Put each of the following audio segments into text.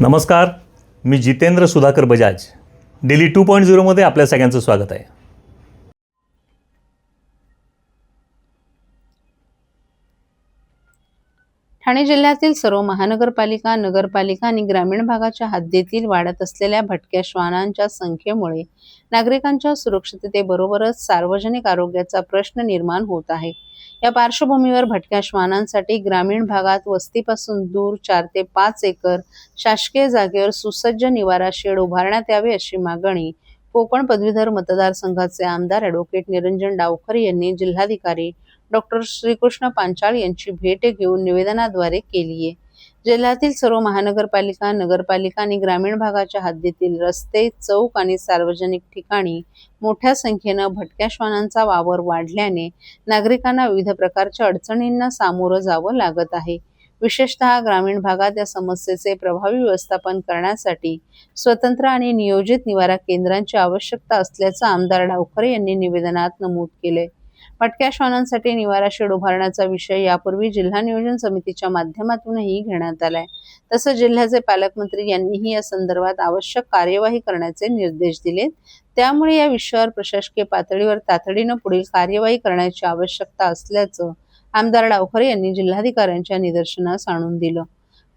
नमस्कार, मी जितेंद्र सुधाकर बजाज. डेली 2.0 मध्ये आपल्या सगळ्यांचं स्वागत आहे. ठाणे जिल्ह्यातील सर्व महानगरपालिका, नगरपालिका आणि ग्रामीण भागाच्या हद्दीतील वाढत असलेल्या भटक्या श्वानांच्या संख्येमुळे नागरिकांच्या सुरक्षिततेबरोबरच सार्वजनिक आरोग्याचा प्रश्न निर्माण होत आहे. या पार्श्वभूमीवर भटक्या श्वानांसाठी ग्रामीण भागात वस्तीपासून दूर 4 ते 5 एकर शासकीय जागेवर सुसज्ज निवारा शेड उभारण्यात यावे अशी मागणी कोकण पदवीधर मतदारसंघाचे आमदार ॲडव्होकेट निरंजन डावखरे यांनी जिल्हाधिकारी डॉक्टर श्रीकृष्ण पांचाळ यांची भेट घेऊन निवेदनाद्वारे केली आहे. जिल्ह्यातील सर्व महानगरपालिका, नगरपालिका आणि ग्रामीण भागाच्या हद्दीतील रस्ते, चौक आणि सार्वजनिक ठिकाणी मोठ्या संख्येनं भटक्या श्वानांचा वावर वाढल्याने नागरिकांना विविध प्रकारच्या अडचणींना सामोरं जावं लागत आहे. विशेषतः ग्रामीण भागात या समस्येचे प्रभावी व्यवस्थापन करण्यासाठी स्वतंत्र आणि नियोजित निवारा केंद्रांची आवश्यकता असल्याचं आमदार डावखरे यांनी निवेदनात नमूद केले. भटक्या श्वानांसाठी निवारा शेड उभारण्याचा विषय यापूर्वी जिल्हा नियोजन समितीच्या माध्यमातूनही घेण्यात आलाय. तसंच जिल्ह्याचे पालकमंत्री यांनीही या संदर्भात आवश्यक कार्यवाही करण्याचे निर्देश दिलेत. त्यामुळे या विषयावर प्रशासकीय पातळीवर तातडीनं पुढील कार्यवाही करण्याची आवश्यकता असल्याचं आमदार डावखरे यांनी जिल्हाधिकाऱ्यांच्या निदर्शनास आणून दिलं.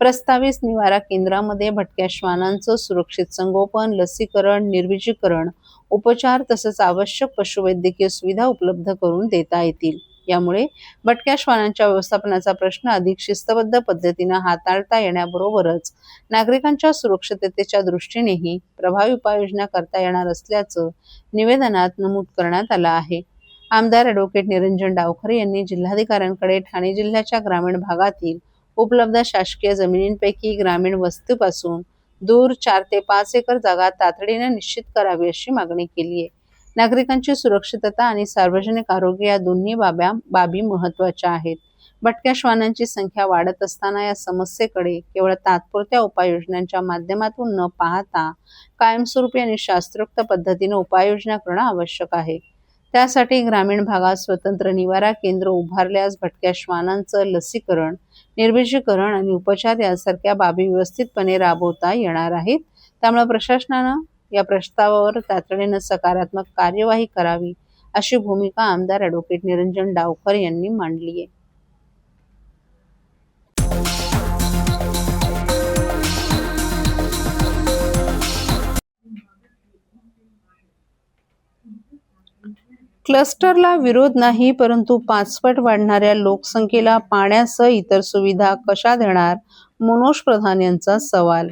प्रस्तावित निवारा केंद्रामध्ये भटक्या श्वानांचं सुरक्षित संगोपन, लसीकरण, निर्विजीकरण, उपचार तसंच आवश्यक पशुवैद्यकीय सुविधा उपलब्ध करून देता येतील. यामुळे भटक्या श्वानांच्या व्यवस्थापनाचा प्रश्न अधिक शिस्तबद्ध पद्धतीनं हाताळता येण्याबरोबरच नागरिकांच्या सुरक्षिततेच्या दृष्टीनेही प्रभावी उपाययोजना करता येणार असल्याचं निवेदनात नमूद करण्यात आलं आहे. आमदार ॲडव्होकेट निरंजन डावखरे यांनी जिल्हाधिकाऱ्यांकडे ठाणे जिल्ह्याच्या ग्रामीण भागातील उपलब्ध शासकीय जमिनींपैकी ग्रामीण वस्तीपासून दूर 4 ते 5 एकर जागा तातडीने निश्चित करावी अशी मागणी केली आहे. नागरिकांची सुरक्षितता आणि सार्वजनिक आरोग्य या दोन्ही बाबी महत्त्वाच्या आहेत. भटक्या श्वानांची संख्या वाढत असताना या समस्येकडे केवळ तात्पुरत्या उपाययोजनांच्या माध्यमातून न पाहता कायमस्वरूपी आणि शास्त्रोक्त पद्धतीने उपाययोजना करणं आवश्यक आहे. त्यासाठी ग्रामीण भागात स्वतंत्र निवारा केंद्र उभारल्यास भटक्या श्वानांचं लसीकरण, निर्विजीकरण आणि उपचार यासारख्या बाबी व्यवस्थितपणे राबवता येणार आहेत. त्यामुळे प्रशासनानं या प्रस्तावावर तातडीनं सकारात्मक कार्यवाही करावी अशी भूमिका आमदार ॲडव्होकेट निरंजन डावखरे यांनी मांडली आहे. क्लस्टरला विरोध नाही, परंतु 5 पट वाढणाऱ्या लोकसंख्येला पाण्यासह इतर सुविधा कशा देणार? मनोज प्रधान यांचा सवाल.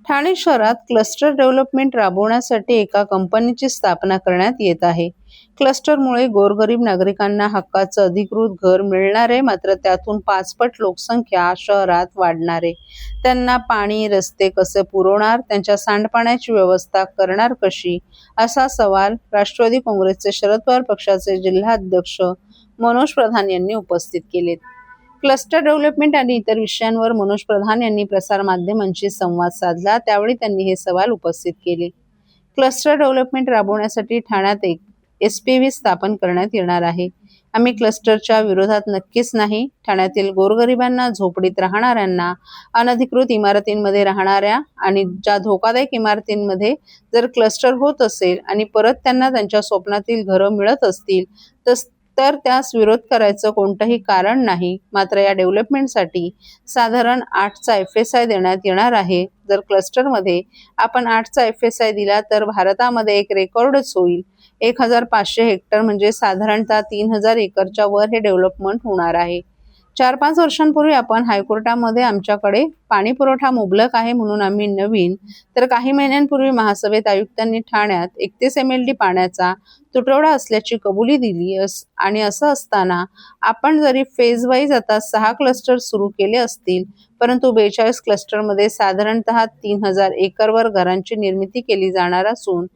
ठाणे शहरात क्लस्टर डेव्हलपमेंट राबवण्यासाठी एका कंपनीची स्थापना करण्यात येत आहे. क्लस्टरमुळे गोरगरीब नागरिकांना हक्काचं अधिकृत घर मिळणार आहे, मात्र त्यातून 5 पट लोकसंख्या शहरात वाढणार आहे. त्यांना पाणी, रस्ते कसे पुरवणार? त्यांच्या सांडपाण्याची व्यवस्था करणार कशी? असा सवाल राष्ट्रवादी काँग्रेसचे शरद पवार पक्षाचे जिल्हाध्यक्ष मनोज प्रधान यांनी उपस्थित केलेत. क्लस्टर डेव्हलपमेंट आणि इतर विषयांवर मनोज प्रधान यांनी प्रसारमाध्यमांशी संवाद साधला. त्यावेळी त्यांनी हे सवाल उपस्थित केले. क्लस्टर डेव्हलपमेंट राबवण्यासाठी ठाण्यात एक SPV स्थापन करण्यात येणार आहे. आम्ही क्लस्टरच्या विरोधात नक्कीच नाही. ठाण्यातील गोरगरिबांना, झोपडीत राहणाऱ्यांना, अनधिकृत इमारतींमध्ये राहणाऱ्या आणि ज्या धोकादायक इमारतींमध्ये जर क्लस्टर होत असेल आणि परत त्यांना त्यांच्या स्वप्नातील घरं मिळत असतील तर त्यास विरोध करायचं कोणतंही कारण नाही. मात्र या डेव्हलपमेंटसाठी साधारण 8चा FSI देण्यात येणार आहे. जर क्लस्टरमध्ये आपण 8चा FSI दिला तर भारतामध्ये एक रेकॉर्डच होईल. 1500 हेक्टर म्हणजे साधारणतः 3000 एकरच्या वर हे डेव्हलपमेंट होणार आहे. 4-5 वर्षांपूर्वी आपण हायकोर्टामध्ये आमच्याकडे पाणी पुरवठा मुबलक आहे म्हणून आम्ही नवीन, तर काही महिन्यांपूर्वी महासभेत आयुक्तांनी ठाण्यात 31 MLD पाण्याचा तुटवडा असल्याची कबुली दिली आणि असं असताना आपण जरी फेज वाईज आता 6 क्लस्टर सुरू केले असतील, परंतु 42 क्लस्टरमध्ये साधारणतः 3000 एकरवर घरांची निर्मिती केली जाणार असून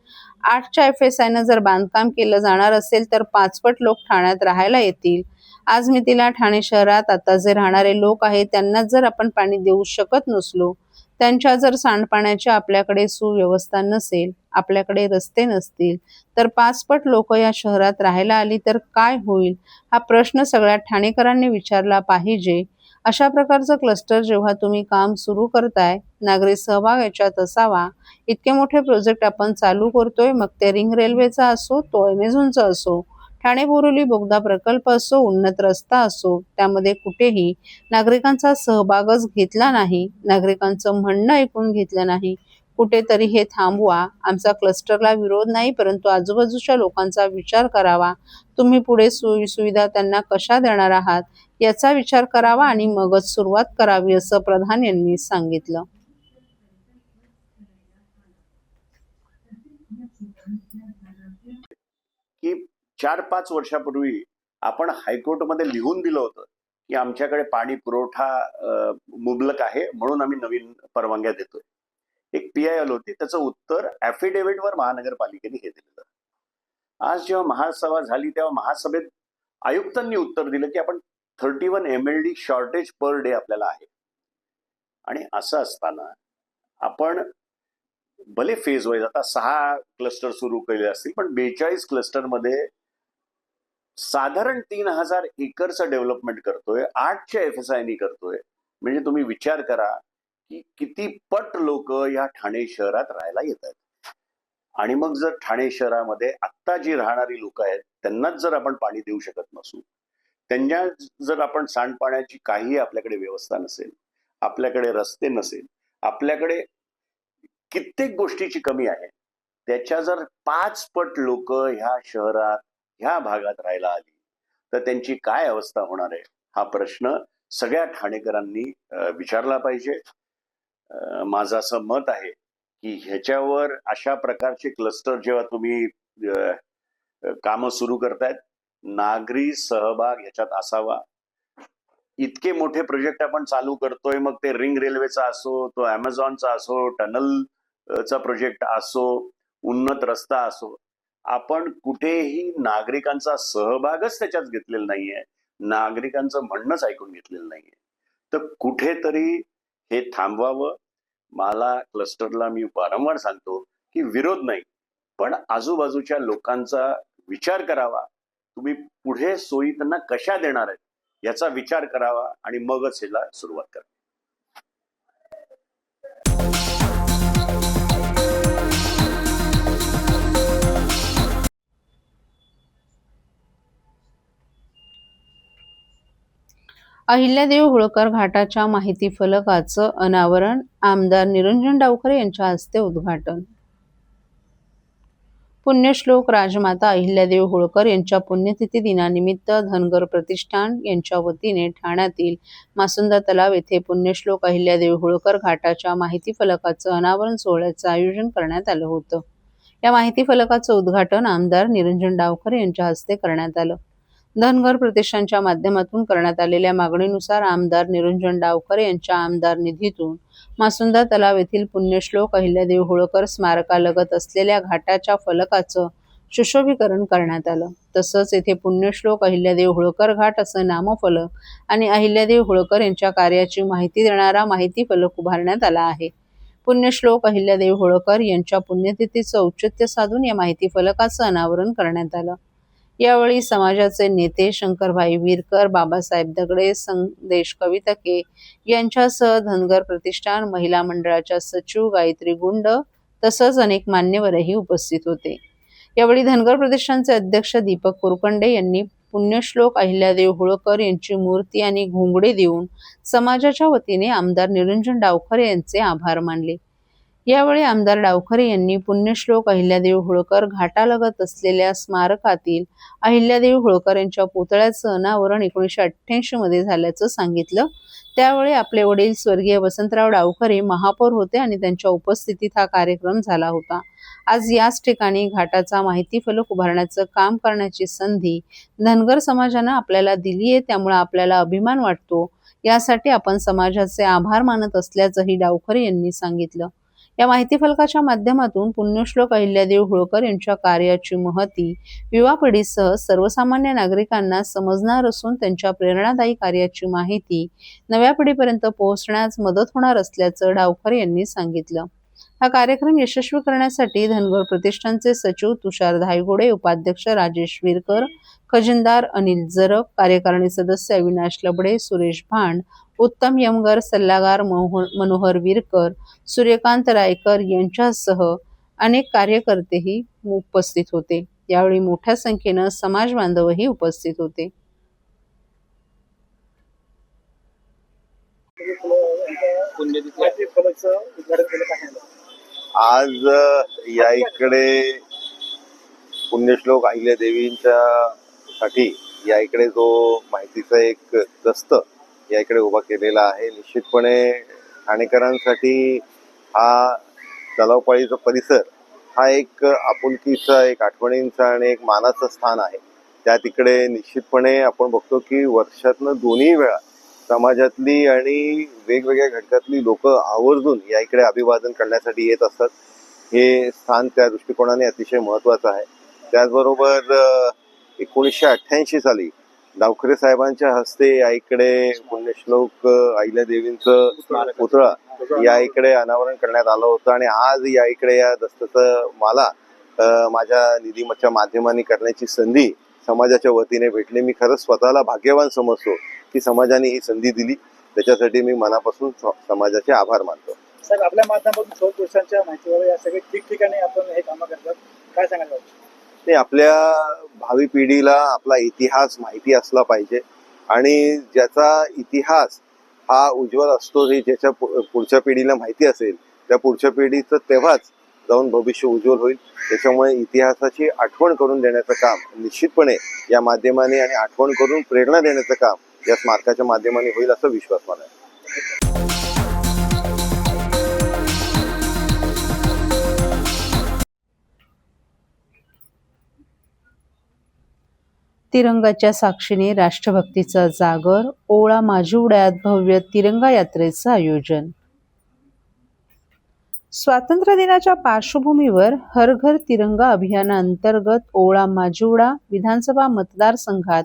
8च्या FSI जर बांधकाम केलं जाणार असेल तर 5 पट लोक ठाण्यात राहायला येतील. आज मितीला ठाणे शहरात आता जे राहणारे लोक आहेत त्यांना जर आपण पाणी देऊ शकत नसलो, त्यांच्या जर सांडपाण्याची आपल्याकडे सुव्यवस्था नसेल, आपल्याकडे रस्ते नसतील, तर 5 पट लोक या शहरात राहायला आली तर काय होईल? हा प्रश्न सगळ्या ठाणेकरांनी विचारला पाहिजे. अशा प्रकारचं क्लस्टर जेव्हा तुम्ही काम सुरू करताय, नागरी सहभाग याच्यात असावा. इतके मोठे प्रोजेक्ट आपण चालू करतोय, मग ते रिंग रेल्वेचा असो, तो अमेझॉनचा असो, ठाणे बोरिवली बोगदा प्रकल्प असो, उन्नत रस्ता असो, त्यामध्ये कुठेही नागरिकांचा सहभागच घेतला नाही, नागरिकांचं म्हणणं ऐकून घेतलं नाही. कुठेतरी हे थांबवा. आमचा क्लस्टरला विरोध नाही, परंतु आजूबाजूच्या लोकांचा विचार करावा. तुम्ही पुढे सोयी-सुविधा त्यांना कशा देणार आहात याचा विचार करावा आणि मगच सुरुवात करावी, असं प्रधान यांनी सांगितलं. की 4-5 वर्षापूर्वी आपण हायकोर्टमध्ये लिहून दिलं होतं की आमच्याकडे पाणी पुरवठा मुबलक आहे, म्हणून आम्ही नवीन परवानग्या देतोय. एक PIL होती, त्याचं उत्तर ॲफिडेव्हिटवर महानगरपालिकेने हे दिलेलं. आज जेव्हा महासभा झाली तेव्हा महासभेत आयुक्तांनी उत्तर दिलं की आपण 31 MLD शॉर्टेज पर डे आपल्याला आहे. आणि असं असताना आपण भले फेज वाईज आता 6 क्लस्टर सुरू केले असतील, पण 42 क्लस्टरमध्ये साधारण 3000 एकरचं डेव्हलपमेंट करतोय, 8च्या FSI करतोय. म्हणजे तुम्ही विचार करा की किती पट लोक या ठाणे शहरात राहायला येतात. आणि मग जर ठाणे शहरामध्ये आत्ता जी राहणारी लोक आहेत त्यांनाच जर आपण पाणी देऊ शकत नसू, त्यांना जर आपण सांडपाण्याची काही आपल्याकडे व्यवस्था नसेल, आपल्याकडे रस्ते नसेल, आपल्याकडे कित्येक गोष्टीची कमी आहे, त्याच्या जर 5 पट लोक ह्या शहरात ह्या भागात राहायला आली तर त्यांची काय अवस्था होणार आहे, हा प्रश्न सगळ्या ठाणेकरांनी विचारला पाहिजे. माझं असं मत आहे की ह्याच्यावर अशा प्रकारचे क्लस्टर जेव्हा तुम्ही कामं सुरू करतायत, नागरी सहभाग ह्याच्यात असावा. इतके मोठे प्रोजेक्ट आपण चालू करतोय, मग ते रिंग रेल्वेचा असो, तो अमेझॉनचा असो, टनलचा प्रोजेक्ट असो, उन्नत रस्ता असो, आपण कुठेही नागरिकांचा सहभागच त्याच्यात घेतलेला नाहीये, नागरिकांचं म्हणणंच ऐकून घेतलेलं नाहीये. तर कुठेतरी हे थांबवावं. मला क्लस्टरला मी वारंवार सांगतो की विरोध नाही, पण आजूबाजूच्या लोकांचा विचार करावा. तुम्ही पुढे सोयी त्यांना कशा देणार आहेत याचा विचार करावा आणि मगच ह्याला सुरुवात करा. अहिल्यादेवी होळकर घाटाच्या माहिती फलकाचं अनावरण, आमदार निरंजन डावखरे यांच्या हस्ते उद्घाटन. पुण्यश्लोक राजमाता अहिल्यादेवी होळकर यांच्या पुण्यतिथी दिनानिमित्त धनगर प्रतिष्ठान यांच्या वतीने ठाण्यातील मासुंदा तलाव येथे पुण्यश्लोक अहिल्यादेवी होळकर घाटाच्या माहिती फलकाचं अनावरण सोहळ्याचं आयोजन करण्यात आलं होतं. या माहिती फलकाचं उद्घाटन आमदार निरंजन डावखरे यांच्या हस्ते करण्यात आलं. धनगर प्रतिष्ठानच्या माध्यमातून करण्यात आलेल्या मागणीनुसार आमदार निरंजन डावखरे यांच्या आमदार निधीतून मासुंदा तलाव येथील पुण्यश्लोक अहिल्यादेवी होळकर स्मारकालगत असलेल्या घाटाच्या फलकाचं सुशोभीकरण करण्यात आलं. तसंच येथे पुण्यश्लोक अहिल्यादेवी होळकर घाट असं नामफलक आणि अहिल्यादेवी होळकर यांच्या कार्याची माहिती देणारा माहिती फलक उभारण्यात आला आहे. पुण्यश्लोक अहिल्यादेवी होळकर यांच्या पुण्यतिथीचं औचित्य साधून या माहिती फलकाचं अनावरण करण्यात आलं. यावेळी समाजाचे नेते शंकरभाई विरकर, बाबासाहेब दगडे, संदेश कवितके यांच्यासह धनगर प्रतिष्ठान महिला मंडळाच्या सचिव गायत्री गुंड तसंच अनेक मान्यवरही उपस्थित होते. यावेळी धनगर प्रतिष्ठानचे अध्यक्ष दीपक कुरकंडे यांनी पुण्यश्लोक अहिल्यादेवी होळकर यांची मूर्ती आणि घोंगडे देऊन समाजाच्या वतीने आमदार निरंजन डावखरे यांचे आभार मानले. यावेळी आमदार डावखरे यांनी पुण्यश्लोक अहिल्यादेवी होळकर घाटालगत असलेल्या स्मारकातील अहिल्यादेवी होळकर यांच्या पुतळ्याचं अनावरण 1988 मध्ये झाल्याचं सांगितलं. त्यावेळी आपले वडील स्वर्गीय वसंतराव डावखरे महापौर होते आणि त्यांच्या उपस्थितीत हा कार्यक्रम झाला होता. आज याच ठिकाणी घाटाचा माहिती फलक उभारण्याचं काम करण्याची संधी धनगर समाजानं आपल्याला दिली आहे, त्यामुळे आपल्याला अभिमान वाटतो. यासाठी आपण समाजाचे आभार मानत असल्याचंही डावखरे यांनी सांगितलं. या माहिती फलकाच्या माध्यमातून पुण्यश्लोक अहिल्यादेवी होळकर यांच्या कार्याची महती युवा पिढीसह सर्वसामान्य नागरिकांना समजणार असून त्यांच्या प्रेरणादायी कार्याची माहिती नव्या पिढीपर्यंत पोहोचण्यास मदत होणार असल्याचं डावखरे यांनी सांगितलं. हा कार्यक्रम यशस्वी करण्यासाठी धनगर प्रतिष्ठानचे सचिव तुषार धायगुडे, उपाध्यक्ष राजेश विरकर, खजिनदार अनिल जरग, कार्यकारिणी सदस्य अविनाश लबडे, सुरेश भांड, उत्तम यमगर, सल्लागार मनोहर विरकर, सूर्यकांत रायकर यांच्यासह अनेक कार्यकर्तेही उपस्थित होते. यावेळी मोठ्या संख्येनं समाज बांधवही उपस्थित होते. आज या इकडे पुण्यश्लोक अहिल्या देवींच्या साठी या इकडे जो माहितीचा एक दस्त या इकडे उभा केलेला आहे. निश्चितपणे ठाणेकरांसाठी हा तलावपाळीचा परिसर हा एक आपुलकीचा, एक आठवणींचा आणि एक मानाचं स्थान आहे. त्या तिकडे निश्चितपणे आपण बघतो की वर्षातनं दोन्ही वेळा समाजातली आणि वेगवेगळ्या घटकातली लोक आवर्जून या इकडे अभिवादन करण्यासाठी येत असतात. हे स्थान त्या दृष्टिकोनाने अतिशय महत्त्वाचं आहे. त्याचबरोबर 1988 साली डावखरे साहेबांच्या हस्ते या इकडे पुण्यश्लोक अहिल्या देवींचं पुतळा या इकडे अनावरण करण्यात आलं होतं आणि आज या इकडे या दस्ताचं मला माझ्या निधीच्या माध्यमाने करण्याची संधी समाजाच्या वतीने भेटली. मी खरंच स्वतःला भाग्यवान समजतो की समाजाने ही संधी दिली. त्याच्यासाठी मी मनापासून समाजाचे आभार मानतो. सर, आपल्या माध्यमातून सौर पुरुषांच्या माहितीवर या सगळे ठिकठिकाणी आपण हे कामं करतात, काय सांगायला? नाही, आपल्या भावी पिढीला आपला इतिहास माहिती असला पाहिजे आणि ज्याचा इतिहास हा उज्ज्वल असतो, हे ज्याच्या पुढच्या पिढीला माहिती असेल त्या पुढच्या पिढीचं तेव्हाच जाऊन भविष्य उज्ज्वल होईल. त्याच्यामुळे इतिहासाची आठवण करून देण्याचं काम निश्चितपणे या माध्यमाने आणि आठवण करून प्रेरणा देण्याचं काम या स्मारकाच्या माध्यमाने होईल असा विश्वास मला आहे. तिरंगाच्या साक्षीने राष्ट्रभक्तीचा जागर, ओळा माजिवड्यात भव्य तिरंगा यात्रेचं आयोजन. स्वातंत्र्य दिनाच्या पार्श्वभूमीवर हर घर तिरंगा अभियानाअंतर्गत ओळा माजिवडा विधानसभा मतदारसंघात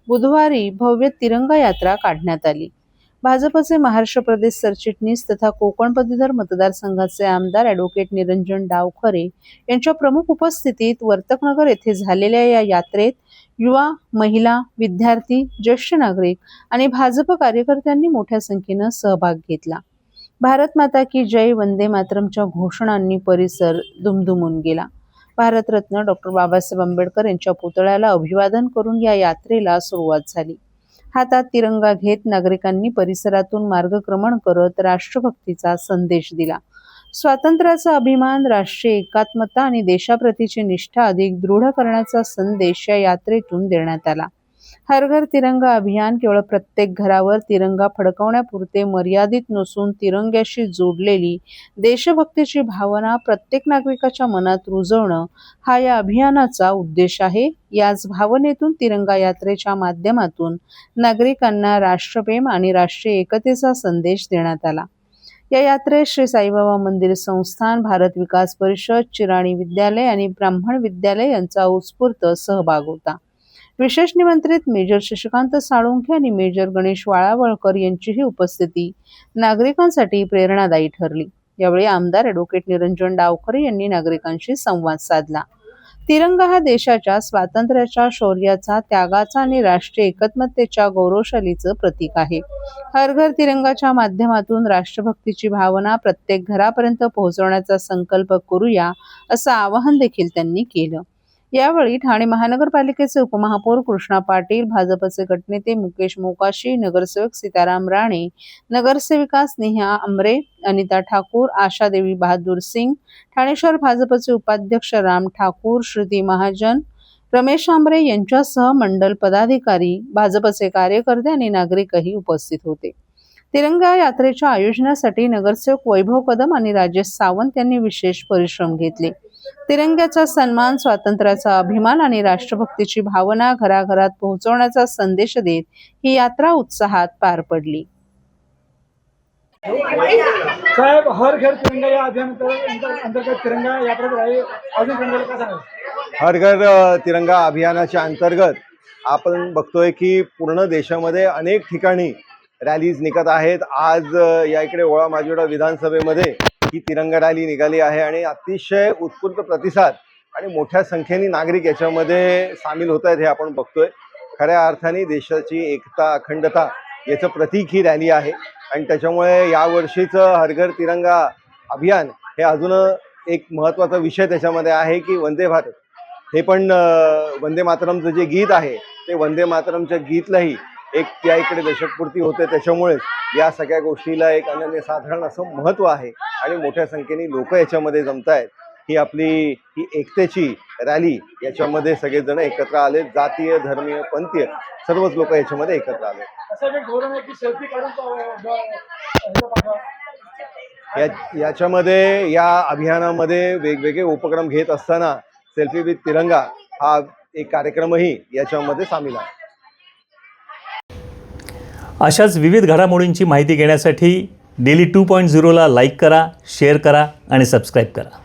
बुधवारी भव्य तिरंगा यात्रा काढण्यात आली. भाजपचे महाराष्ट्र प्रदेश सरचिटणीस तथा कोकण पदवीधर मतदारसंघाचे आमदार ॲडव्होकेट निरंजन डावखरे यांच्या प्रमुख उपस्थितीत वर्तकनगर येथे झालेल्या या यात्रेत युवा, महिला, विद्यार्थी, ज्येष्ठ नागरिक आणि भाजप कार्यकर्त्यांनी मोठ्या संख्येनं सहभाग घेतला. भारत माता की जय, वंदे मातरमच्या घोषणांनी परिसर दुमदुमून गेला. भारतरत्न डॉक्टर बाबासाहेब आंबेडकर यांच्या पुतळ्याला अभिवादन करून या यात्रेला सुरुवात झाली. हातात तिरंगा घेत नागरिकांनी परिसरातून मार्गक्रमण करत राष्ट्रभक्तीचा संदेश दिला. स्वातंत्र्याचा अभिमान, राष्ट्रीय एकात्मता आणि देशाप्रतीची निष्ठा अधिक दृढ करण्याचा संदेश या यात्रेतून देण्यात आला. हर घर तिरंगा अभियान केवळ प्रत्येक घरावर तिरंगा फडकवण्यापुरते मर्यादित नसून तिरंग्याशी जोडलेली देशभक्तीची भावना प्रत्येक नागरिकाच्या मनात रुजवणं हा या अभियानाचा उद्देश आहे. याच भावनेतून तिरंगा यात्रेच्या माध्यमातून नागरिकांना राष्ट्रप्रेम आणि राष्ट्रीय एकतेचा संदेश देण्यात आला. या यात्रेत श्री साईबाबा मंदिर संस्थान, भारत विकास परिषद, चिराणी विद्यालय आणि ब्राह्मण विद्यालय यांचा उत्स्फूर्त सहभाग होता. विशेष निमंत्रित मेजर शशिकांत साळुंखे आणि मेजर गणेश वाळावळकर यांचीही उपस्थिती नागरिकांसाठी प्रेरणादायी ठरली. यावेळी आमदार ॲडव्होकेट निरंजन डावखरे यांनी नागरिकांशी संवाद साधला. तिरंगा हा देशाच्या स्वातंत्र्याच्या, शौर्याचा, त्यागाचा आणि राष्ट्रीय एकात्मतेच्या गौरवशालीचं प्रतीक आहे. हर घर तिरंगाच्या माध्यमातून राष्ट्रभक्तीची भावना प्रत्येक घरापर्यंत पोहोचवण्याचा संकल्प करूया, असं आवाहन देखील त्यांनी केलं. यावेळी ठाणे महानगरपालिकेचे उपमहापौर कृष्णा पाटील, भाजपचे गटनेते मुकेश मोकाशी, नगरसेवक सीताराम राणे, नगरसेविका स्नेहा आमरे, अनिता ठाकूर, आशादेवी बहादूर सिंग, ठाणे शहर भाजपचे उपाध्यक्ष राम ठाकूर, श्रुती महाजन, रमेश आमरे यांच्यासह मंडल पदाधिकारी, भाजपचे कार्यकर्ते आणि नागरिकही उपस्थित होते. तिरंगा यात्रेच्या आयोजनासाठी नगरसेवक वैभव कदम आणि राजेश सावंत यांनी विशेष परिश्रम घेतले. तिरंग्याचा सन्मान, स्वातंत्र्याचा अभिमान आणि राष्ट्रभक्तीची भावना घराघरात पोहोचवण्याचा संदेश देत ही यात्रा उत्साहात पार पडली. साहेब, हर घर तिरंगा या अभियान अंतर्गत तिरंगा यात्रा आहे. अजून काय सांगाल? हर घर तिरंगा अभियानाच्या अंतर्गत आपण बघतोय की पूर्ण देशामध्ये अनेक ठिकाणी रॅलीज निघत आहेत. आज या इकडे ओळा माजिवडा विधानसभेमध्ये ही तिरंगा रॅली निघाली आहे आणि अतिशय उत्स्फूर्त प्रतिसाद आणि मोठ्या संख्येने नागरिक याच्यामध्ये सामील होत आहेत हे आपण बघतोय. खऱ्या अर्थाने देशाची एकता अखंडता याचं प्रतीक ही रॅली आहे आणि त्याच्यामुळे यावर्षीचं हर घर तिरंगा अभियान हे अजून एक महत्त्वाचा विषय त्याच्यामध्ये आहे की वंदे भारत हे पण वंदे मातरमचं जे गीत आहे ते वंदे मातरमच्या गीतलाही एक त्या इकडे दशकपूर्ती होते. त्याच्यामुळेच या सगळ्या गोष्टीला एक अनन्यसाधारण असं महत्त्व आहे आणि मोठ्या संख्येने लोक याच्यामध्ये जमत आहेत. ही आपली ही एकतेची रॅली याच्यामध्ये सगळेजण एकत्र आले. जातीय धर्मीय पंथीय सर्वच लोक याच्यामध्ये एकत्र आले. असं एक धोरण आहे की सेल्फी काढून याच्यामध्ये या अभियानामध्ये वेगवेगळे उपक्रम घेत असताना सेल्फी विथ तिरंगा हा एक कार्यक्रमही याच्यामध्ये सामील आहे. अशाच विविध घडामोडींची माहिती घेण्यासाठी डेली 2.0ला लाईक करा, शेअर करा आणि सबस्क्राईब करा.